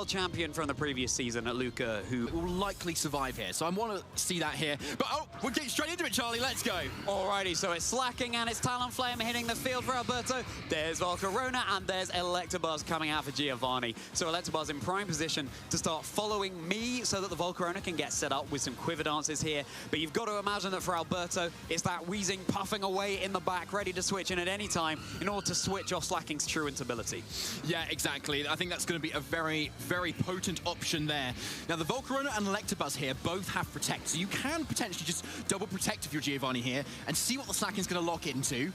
champion from the previous season at Luca, who will likely survive here. So I want to see that here. But oh, we're getting straight into it, Charlie. Let's go. Alrighty, so it's Slacking and it's Talonflame hitting the field for Alberto. There's Volcarona and there's Electabuzz coming out for Giovanni. So Electabuzz in prime position to start following me so that the Volcarona can get set up with some Quiver Dances here. But you've got to imagine that for Alberto, it's that Weezing puffing away in the back, ready to switch in at any time in order to switch off Slacking's truant ability. Yeah, exactly. I think that's going to be a very potent option there. Now, the Volcarona and Electabuzz here both have Protect, so you can potentially just double Protect if you're Giovanni here and see what the Slacking's going to lock into,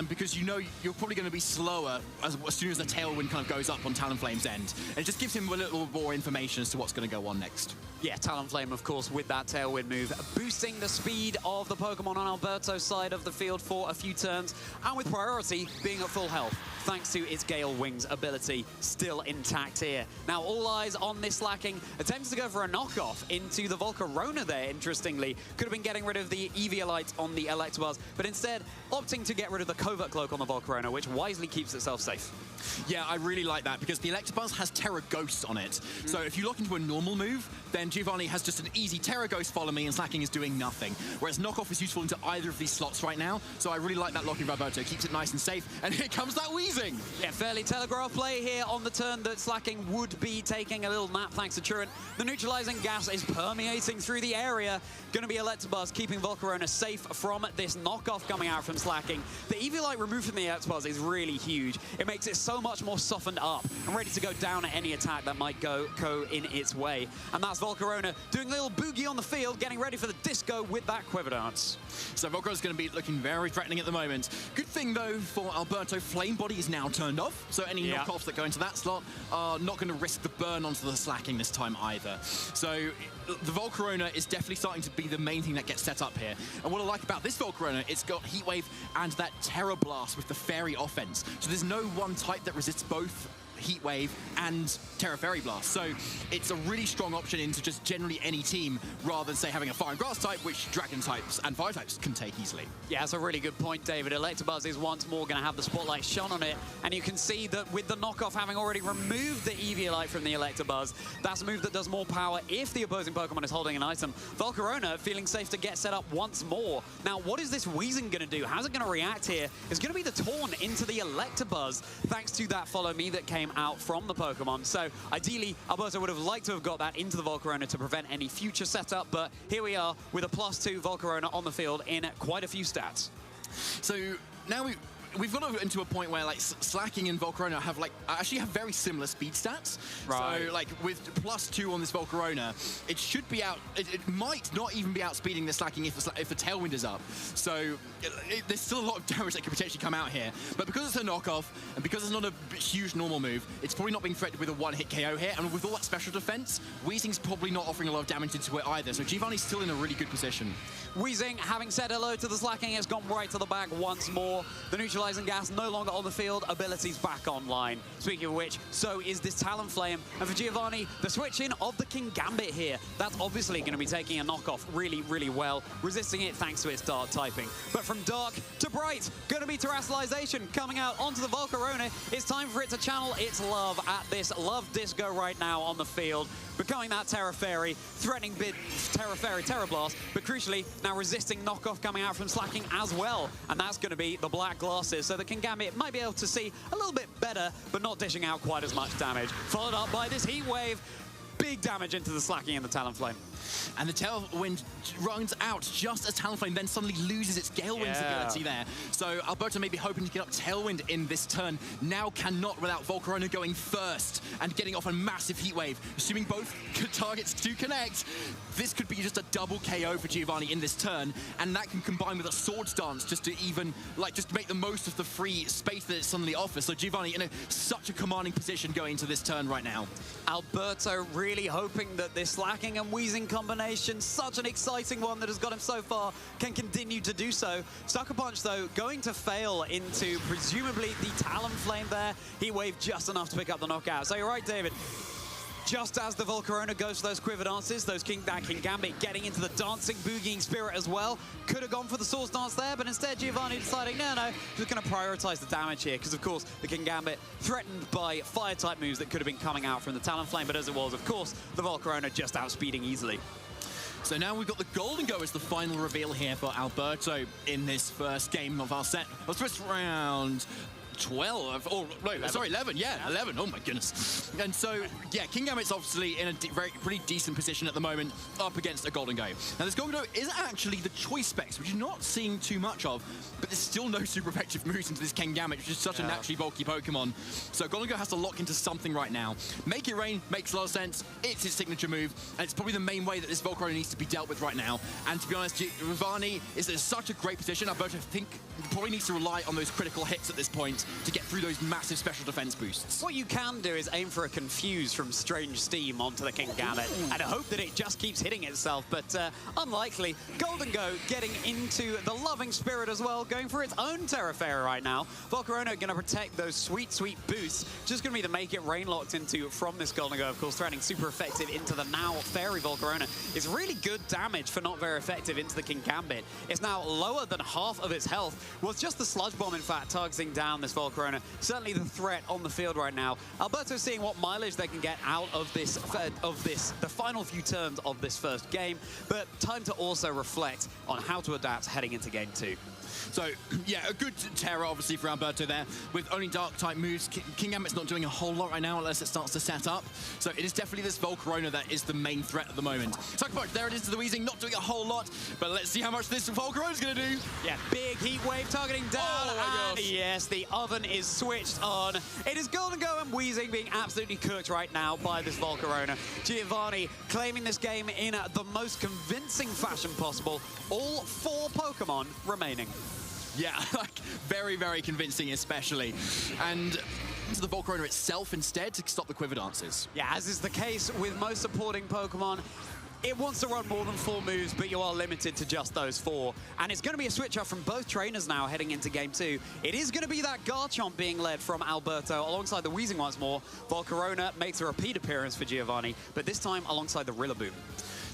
because you know you're probably going to be slower as soon as the Tailwind kind of goes up on Talonflame's end. And it just gives him a little more information as to what's going to go on next. Yeah, Talonflame, of course, with that Tailwind move, boosting the speed of the Pokemon on Alberto's side of the field for a few turns, and with priority being at full health, thanks to its Gale Wings ability still intact here. Now, all eyes on this Slacking, attempts to go for a knockoff into the Volcarona there, interestingly. Could have been getting rid of the Eviolite on the Electabuzz, but instead opting to get rid of the Covert Cloak on the Volcarona, which wisely keeps itself safe. Yeah, I really like that, because the Electabuzz has Terra Ghost on it. So if you lock into a normal move, then Giovanni has just an easy Terra Ghost follow me, and Slacking is doing nothing. Whereas knockoff is useful into either of these slots right now, so I really like that locking Alberto. Keeps it nice and safe, and here comes that Weezing! Yeah, fairly telegraph play here on the turn that Slacking would be taking a little nap thanks to Truant. The neutralizing gas is permeating through the area. Gonna be Electabuzz keeping Volcarona safe from this knockoff coming out from Slacking. The Eviolite removed from the Electabuzz is really huge. It makes it so much more softened up and ready to go down at any attack that might go in its way. And that's Volcarona doing a little boogie on the field, getting ready for the disco with that Quiver Dance. So Volcarona's going to be looking very threatening at the moment. Good thing, though, for Alberto, Flame Body is now turned off, so any knockoffs that go into that slot are not going to risk the burn onto the Slacking this time either. So the Volcarona is definitely starting to be the main thing that gets set up here. And what I like about this Volcarona, it's got Heat Wave and that Terra Blast with the Fairy offense. So there's no one type that resists both Heat Wave and Terra Fairy Blast. So it's a really strong option into just generally any team, rather than, say, having a Fire and Grass type, which Dragon types and Fire types can take easily. Yeah, that's a really good point, David. Electabuzz is once more going to have the spotlight shone on it, and you can see that with the knockoff having already removed the Eviolite from the Electabuzz, that's a move that does more power if the opposing Pokemon is holding an item. Volcarona feeling safe to get set up once more. Now, what is this Weezing going to do? How's it going to react here? It's going to be the Taunt into the Electabuzz, thanks to that Follow Me that came out from the Pokemon. So ideally, Alberto would have liked to have got that into the Volcarona to prevent any future setup, but here we are with a +2 Volcarona on the field in quite a few stats. So now we've got into a point where, like, Slacking and Volcarona have, like, actually have very similar speed stats. Right. So, like, with +2 on this Volcarona, it should be out. It might not even be outspeeding the Slacking if the Tailwind is up. So there's still a lot of damage that could potentially come out here. But because it's a knockoff and because it's not a huge normal move, it's probably not being threatened with a one-hit KO here. And with all that special defense, Weezing's probably not offering a lot of damage into it either. So Giovanni's still in a really good position. Weezing, having said hello to the Slacking, has gone right to the back once more. The neutralizing gas no longer on the field, abilities back online. Speaking of which, so is this Talonflame. And for Giovanni, the switch in of the King Gambit here, that's obviously going to be taking a knockoff really, really well, resisting it thanks to its dark typing. But from dark to bright, going to be Terastallization coming out onto the Volcarona. It's time for it to channel its love at this Love Disco right now on the field, becoming that Terra Fairy, threatening bid Terra Fairy, Terra Blast, but crucially now resisting knockoff coming out from Slacking as well. And that's going to be the black glasses, so the King Gambit might be able to see a little bit better, but not dishing out quite as much damage. Followed up by this Heat Wave. Big damage into the Slacking and the Talonflame. And the Tailwind runs out just as Talonflame then suddenly loses its Gale Wings ability there. So Alberto may be hoping to get up Tailwind in this turn. Now cannot without Volcarona going first and getting off a massive Heat Wave. Assuming both targets do connect, this could be just a double KO for Giovanni in this turn. And that can combine with a Swords Dance just to even, like, just make the most of the free space that it suddenly offers. So Giovanni in such a commanding position going into this turn right now. Alberto really hoping that this Slacking and Weezing combination, such an exciting one that has got him so far, can continue to do so. Sucker Punch, though, going to fail into presumably the Talonflame there. He waved just enough to pick up the knockout. So you're right, David. Just as the Volcarona goes for those Quiver Dances, that King Gambit getting into the dancing, boogieing spirit as well. Could have gone for the Swords Dance there, but instead Giovanni deciding, no, just going to prioritize the damage here, because of course the King Gambit threatened by Fire-type moves that could have been coming out from the Talonflame, but as it was, of course, the Volcarona just outspeeding easily. So now we've got the Golden Go as the final reveal here for Alberto in this first game of our set. Of first round 12, or no, 11. Sorry, 11, yeah, 11, oh my goodness. And so, yeah, King Gambit's obviously in a pretty decent position at the moment, up against a Golden Go. Now this Golden Go is actually the choice specs, which you're not seeing too much of, but there's still no super effective moves into this King Gambit, which is such a naturally bulky Pokemon. So Golden Go has to lock into something right now. Make It Rain makes a lot of sense, it's his signature move, and it's probably the main way that this Volcarona needs to be dealt with right now. And to be honest, Giovanni is in such a great position. Alberto, I think, probably needs to rely on those critical hits at this point to get through those massive special defense boosts. What you can do is aim for a Confuse from Strange Steam onto the King Gambit and hope that it just keeps hitting itself, but unlikely. Golden Go getting into the Loving Spirit as well, going for its own Terra Fairy right now. Volcarona going to protect those sweet, sweet boosts. Just going to be the Make It Rain locked into from this Golden Go, of course, threatening super effective into the now Fairy Volcarona. It's really good damage for not very effective into the King Gambit. It's now lower than half of its health. Was just the Sludge Bomb, in fact, targeting down this Volcarona. Certainly the threat on the field right now. Alberto seeing what mileage they can get out of this, the final few turns of this first game, but time to also reflect on how to adapt heading into game 2. So, yeah, a good Terra, obviously, for Alberto there. With only Dark-type moves, King Gambit's not doing a whole lot right now unless it starts to set up. So it is definitely this Volcarona that is the main threat at the moment. Sucker Punch, there it is to the Weezing, not doing a whole lot, but let's see how much this Volcarona's going to do. Yeah, big heat wave targeting down, and yes, the oven is switched on. It is Golden Go and Weezing being absolutely cooked right now by this Volcarona. Giovanni claiming this game in the most convincing fashion possible. All 4 Pokemon remaining. Yeah, like very, very convincing especially. And to the Volcarona itself instead to stop the Quiver Dances. Yeah, as is the case with most supporting Pokemon, it wants to run more than 4 moves, but you are limited to just those 4. And it's going to be a switch up from both trainers now heading into game 2. It is going to be that Garchomp being led from Alberto alongside the Weezing once more. Volcarona makes a repeat appearance for Giovanni, but this time alongside the Rillaboom.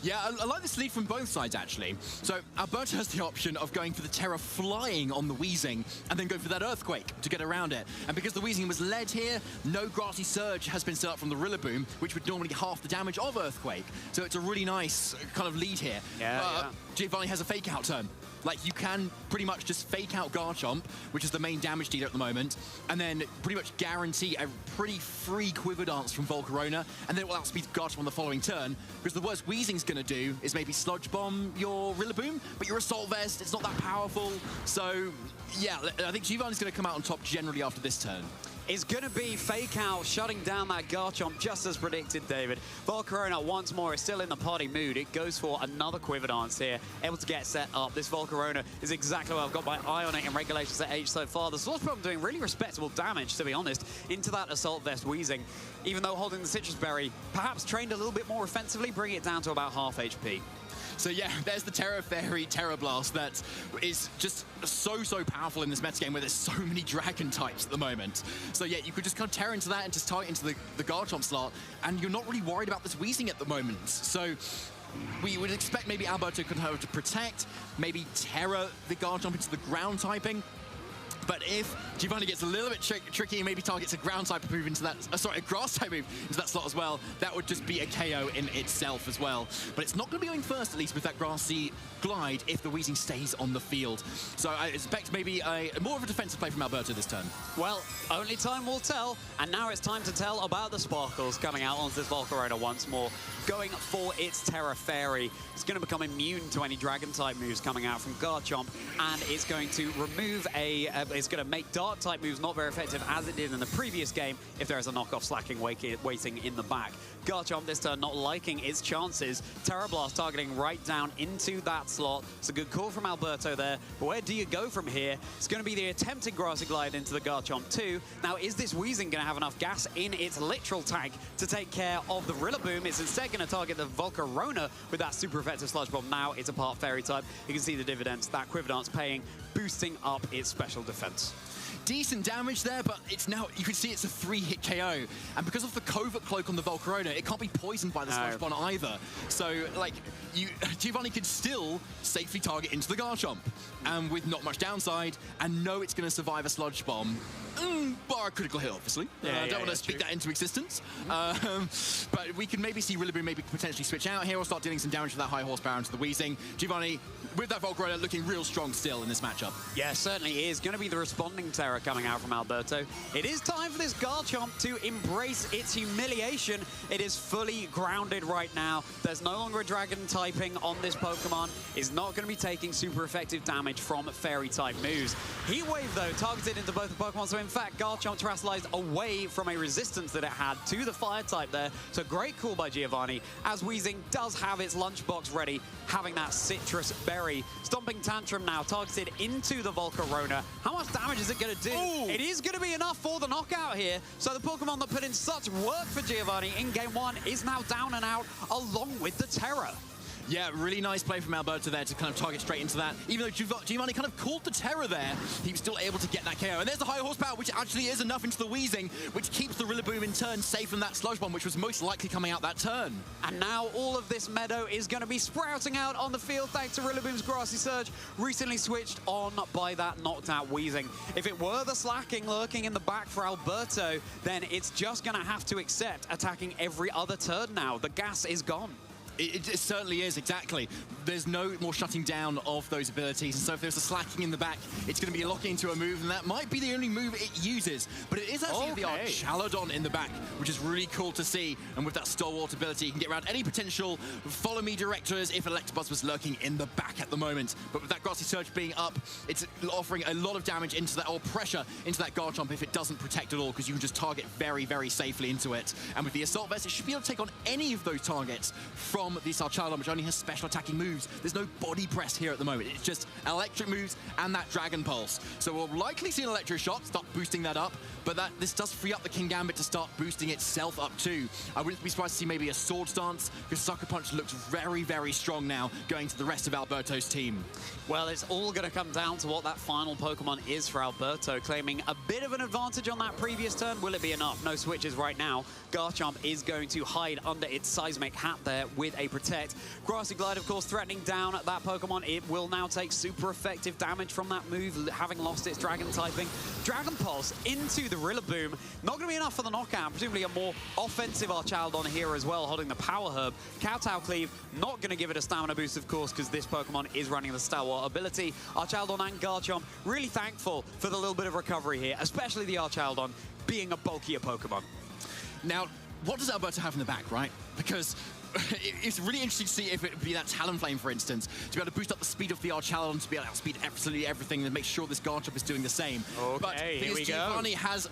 Yeah, I like this lead from both sides, actually. So Alberto has the option of going for the Terra flying on the Weezing and then go for that Earthquake to get around it. And because the Weezing was led here, no Grassy Surge has been set up from the Rillaboom, which would normally half the damage of Earthquake. So it's a really nice kind of lead here. Yeah. Giovanni has a Fake Out turn. Like, you can pretty much just fake out Garchomp, which is the main damage dealer at the moment, and then pretty much guarantee a pretty free Quiver Dance from Volcarona, and then it will outspeed Garchomp on the following turn, because the worst Weezing's going to do is maybe Sludge Bomb your Rillaboom, but your Assault Vest, it's not that powerful. So, yeah, I think Giovanni's going to come out on top generally after this turn. Is going to be Fake Out, shutting down that Garchomp, just as predicted, David. Volcarona, once more, is still in the party mood. It goes for another Quiver Dance here, able to get set up. This Volcarona is exactly what I've got my eye on it in Regulation Set H so far. The Sludge Bomb doing really respectable damage, to be honest, into that Assault Vest Weezing. Even though holding the Citrus Berry, perhaps trained a little bit more offensively, bringing it down to about half HP. So yeah, there's the Terra Fairy Terra Blast that is just so powerful in this metagame where there's so many Dragon types at the moment. So yeah, you could just kind of Terra into that and just tie it into the Garchomp slot, and you're not really worried about this Weezing at the moment. So we would expect maybe Alberto could have to protect, maybe Terra the Garchomp into the ground typing. But if Giovanni gets a little bit tricky and maybe targets a ground type move into that, a grass type move into that slot as well, that would just be a KO in itself as well. But it's not going to be going first, at least with that grassy glide, if the Weezing stays on the field. So I expect maybe more of a defensive play from Alberto this turn. Well, only time will tell, and now it's time to tell about the Sparkles coming out onto this Volcarona once more, going for its Terra Fairy. It's going to become immune to any Dragon-type moves coming out from Garchomp, and it's going to remove it's going to make Dark-type moves not very effective as it did in the previous game if there is a knockoff Slacking waiting in the back. Garchomp this turn not liking its chances. Terra Blast targeting right down into that slot. It's a good call from Alberto there. But where do you go from here? It's going to be the attempted Grassy Glide into the Garchomp too. Now, is this Weezing going to have enough gas in its literal tank to take care of the Rillaboom? It's instead going to target the Volcarona with that super effective Sludge Bomb. Now it's a part Fairy type. You can see the dividends that Quiver Dance paying, boosting up its special defense. decent damage there, but it's now, you can see it's a 3-hit KO. And because of the Covert Cloak on the Volcarona, it can't be poisoned by the Sludge Bomb either. So, like, Giovanni could still safely target into the Garchomp, and with not much downside, and know it's going to survive a Sludge Bomb. Bar a critical hit, obviously. I don't want to speak that into existence. But we can maybe see Rillaboom maybe potentially switch out here or start dealing some damage with that high horsepower into the Weezing. Giovanni, with that Volcarona, looking real strong still in this matchup. Yeah, certainly is. Going to be the responding terror coming out from Alberto. It is time for this Garchomp to embrace its humiliation. It is fully grounded right now. There's no longer a Dragon typing on this Pokemon. It's not going to be taking super effective damage from Fairy-type moves. Heat Wave, though, targeted into both the Pokemon. So, in fact, Garchomp terrestrialized away from a resistance that it had to the Fire type there. So, great call by Giovanni, as Weezing does have its lunchbox ready, having that Citrus Berry. Stomping Tantrum now targeted into the Volcarona. How much damage is it going to do? Ooh. It is going to be enough for the knockout here. So, the Pokemon that put in such work for Giovanni in Game 1 is now down and out, along with the Terror. Yeah, really nice play from Alberto there to kind of target straight into that. Even though Giovanni kind of called the terror there, he was still able to get that KO. And there's the high horsepower, which actually is enough into the Weezing, which keeps the Rillaboom in turn safe from that Sludge Bomb, which was most likely coming out that turn. And now all of this meadow is going to be sprouting out on the field thanks to Rillaboom's Grassy Surge, recently switched on by that knocked out Weezing. If it were the slacking lurking in the back for Alberto, then it's just going to have to accept attacking every other turn now. The gas is gone. It certainly is, exactly. There's no more shutting down of those abilities, and so if there's a slacking in the back, it's going to be locking into a move, and that might be the only move it uses. But it is actually the Archaladon in the back, which is really cool to see, and with that Stalwart ability, you can get around any potential follow me directors if Electabuzz was lurking in the back at the moment. But with that Grassy Surge being up, it's offering a lot of damage into that, or pressure into that Garchomp if it doesn't protect at all, because you can just target very, very safely into it. And with the Assault Vest, it should be able to take on any of those targets from this Archaladon, which only has special attacking moves. There's no body press here at the moment. It's just electric moves and that Dragon Pulse. So we'll likely see an Electro Shot start boosting that up, but this does free up the Kingambit to start boosting itself up too. I wouldn't be surprised to see maybe a Sword Stance, because Sucker Punch looks very, very strong now going to the rest of Alberto's team. Well, it's all going to come down to what that final Pokemon is for Alberto, claiming a bit of an advantage on that previous turn. Will it be enough? No switches right now. Garchomp is going to hide under its Seismic Hat there with a Protect. Grassy Glide, of course, threatening down that Pokemon. It will now take super effective damage from that move, having lost its Dragon typing. Dragon Pulse into the Rillaboom. Not going to be enough for the knockout. Presumably a more offensive Archaladon here as well, holding the Power Herb. Kowtow Cleave, not going to give it a stamina boost, of course, because this Pokemon is running the Stalwart ability. Archaladon and Garchomp really thankful for the little bit of recovery here, especially the Archaladon being a bulkier Pokemon. Now, what does Alberto have in the back, right? Because it's really interesting to see if it would be that Talonflame, for instance, to be able to boost up the speed of the Archaladon, to be able to outspeed absolutely everything and make sure this Garchomp is doing the same. Okay, but here we go. Giovanni has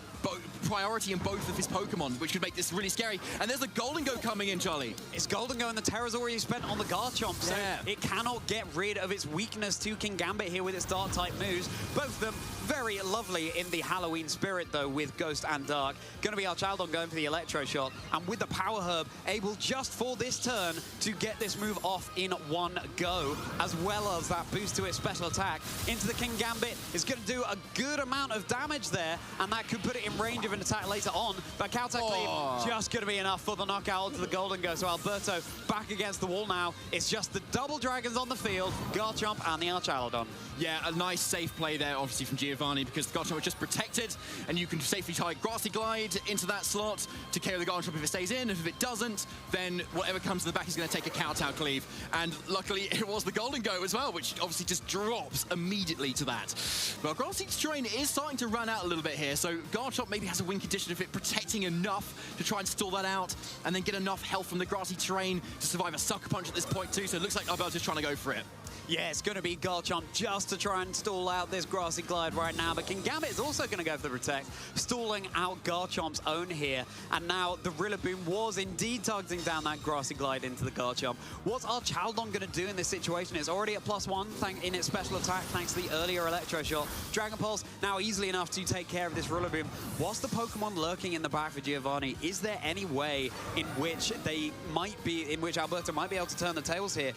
priority in both of his Pokemon, which could make this really scary. And there's the Golden Go coming in, Charlie. It's Golden Go, and the Terror's already spent on the Garchomp, so it cannot get rid of its weakness to Kingambit here with its Dark-type moves. Both of them very lovely in the Halloween spirit, though, with Ghost and Dark. Going to be Archaladon going for the Electro Shot, and with the Power Herb, able just for this turn to get this move off in one go, as well as that boost to its special attack into the Kingambit is going to do a good amount of damage there, and that could put it in range of an attack later on. But Kowtow Cleave just going to be enough for the knockout onto the Golden Go. So Alberto back against the wall now. It's just the double dragons on the field, Garchomp and the Archaladon. Yeah, a nice safe play there, obviously, from Giovanni, because the Garchomp was just protected, and you can safely tie Grassy Glide into that slot to KO the Garchomp if it stays in. If it doesn't, then whatever comes to the back is going to take a Kowtow Cleave. And luckily, it was the Golden Go as well, which obviously just drops immediately to that. Well, Grassy's terrain is starting to run out a little bit here, so Garchomp maybe has a win condition of it protecting enough to try and stall that out, and then get enough health from the Grassy terrain to survive a Sucker Punch at this point too, so it looks like Alberto's trying to go for it. Yeah, it's going to be Garchomp just to try and stall out this Grassy Glide right now, but Kingambit is also going to go for the Protect, stalling out Garchomp's own here. And now the Rillaboom was indeed targeting down that Grassy Glide into the Garchomp. What's Archaladon going to do in this situation? It's already at +1 in its special attack thanks to the earlier Electro Shot. Dragon Pulse now easily enough to take care of this Rillaboom. What's the Pokemon lurking in the back for Giovanni? Is there any way in which Alberto might be able to turn the tables here?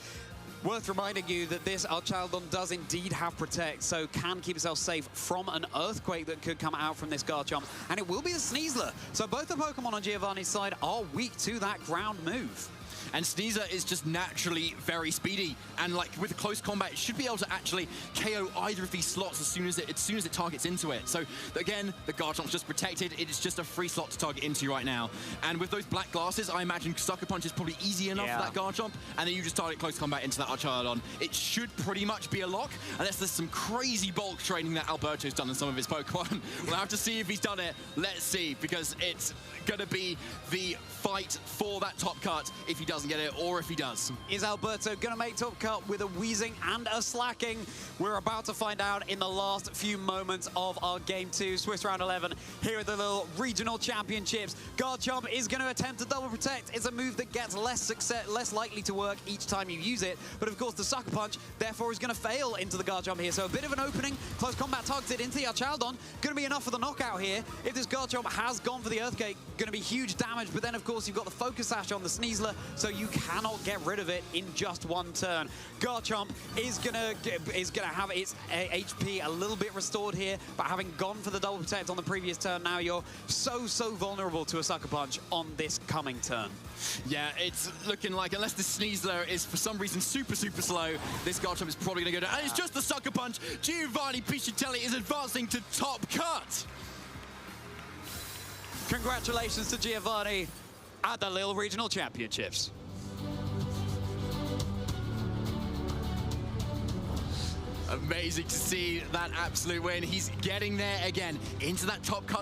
Worth reminding you that this Archaldon does indeed have Protect, so can keep itself safe from an Earthquake that could come out from this Garchomp, and it will be the Sneasler. So both the Pokemon on Giovanni's side are weak to that ground move. And Sneasler is just naturally very speedy, and like with close combat, it should be able to actually KO either of these slots as soon as it targets into it. So again, the Garchomp's just protected. It is just a free slot to target into right now. And with those black glasses, I imagine Sucker Punch is probably easy enough for that Garchomp, and then you just target close combat into that Archaldon. It should pretty much be a lock, unless there's some crazy bulk training that Alberto's done in some of his Pokemon. We'll have to see if he's done it. Let's see, because it's gonna be the fight for that top cut if he doesn't get it, or if he does. Is Alberto gonna make top cut with a Wheezing and a Slacking? We're about to find out in the last few moments of our Game 2 Swiss Round 11 here at the little regional championships. Garchomp is gonna attempt to double protect. It's a move that gets less likely to work each time you use it, but of course the Sucker Punch therefore is gonna fail into the Garchomp here. So a bit of an opening, close combat targeted into the Archaldon, gonna be enough for the knockout here. If this Garchomp has gone for the Earthquake, gonna be huge damage, but then of course you've got the Focus Sash on the Sneasler, so you cannot get rid of it in just one turn. Garchomp is gonna have its HP a little bit restored here, but having gone for the double protect on the previous turn, now you're so vulnerable to a Sucker Punch on this coming turn. Yeah, it's looking like, unless the Sneasler is for some reason super slow, this Garchomp is probably gonna go down. And it's just the Sucker Punch. Giovanni Piscitelli is advancing to top cut. Congratulations to Giovanni at the Lille Regional Championships. Amazing to see that absolute win. He's getting there again into that top cut